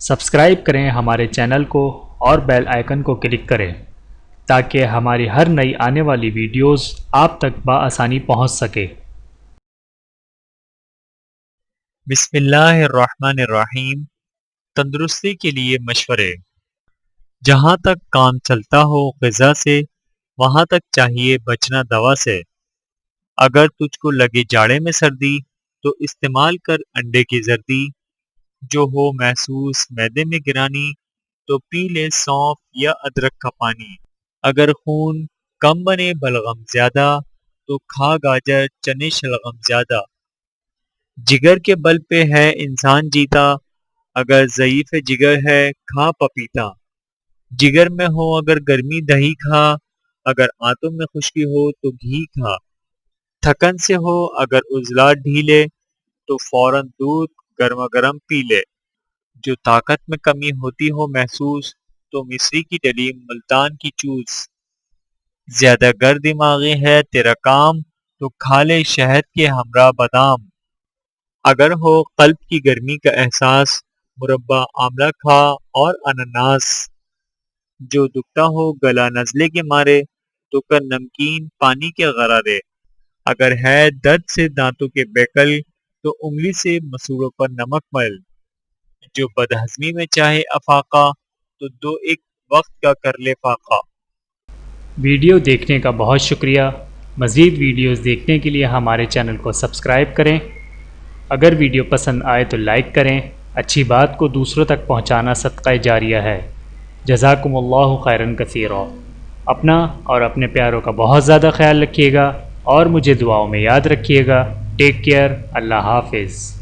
Subscribe کریں ہمارے channel کو اور بیل آئیکن کو کلک کریں تاکہ ہماری ہر نئی آنے والی ویڈیوز آپ تک بآسانی پہنچ سکے۔ بسم اللہ الرحمن الرحیم۔ تندرستی کے لیے مشورے۔ جہاں تک کام چلتا ہو غذا سے، وہاں تک چاہیے بچنا دوا سے۔ اگر تجھ کو لگے جاڑے میں سردی تو استعمال کر انڈے کی زردی۔ جو ہو محسوس معدے میں گرانی تو پی لے سونف یا ادرک کا پانی۔ اگر خون کم بنے بلغم زیادہ تو کھا گاجر چنے شلغم زیادہ۔ جگر کے بل پہ ہے انسان جیتا، اگر ضعیف جگر ہے کھا پپیتا۔ جگر میں ہو اگر گرمی دہی کھا، اگر آنتوں میں خشکی ہو تو گھی کھا۔ تھکن سے ہو اگر عضلات ڈھیلے تو فوراً دودھ گرما گرم پی لے۔ جو طاقت میں کمی ہوتی ہو محسوس تو مصری کی ڈلی ملتان کی چوس۔ زیادہ گر دماغی ہے تیرا کام تو کھا لے شہد کے ہمراہ بادام۔ اگر ہو قلب کی گرمی کا احساس مربع آملہ کھا اور انناس۔ جو دکھتا ہو گلا نزلے کے مارے تو کر نمکین پانی کے غرارے۔ اگر ہے درد سے دانتوں کے بیکل تو انگلی سے مسوڑوں پر نمک مل۔ جو بدہضمی میں چاہے افاقہ تو دو ایک وقت کا کر لے فاقہ۔ ویڈیو دیکھنے کا بہت شکریہ۔ مزید ویڈیوز دیکھنے کے لیے ہمارے چینل کو سبسکرائب کریں۔ اگر ویڈیو پسند آئے تو لائک کریں۔ اچھی بات کو دوسروں تک پہنچانا صدقہ جاریہ ہے۔ جزاکم اللہ خیرا کثیرا۔ اپنا اور اپنے پیاروں کا بہت زیادہ خیال رکھیے گا اور مجھے دعاؤں میں یاد رکھیے گا۔ Take care. اللہ حافظ۔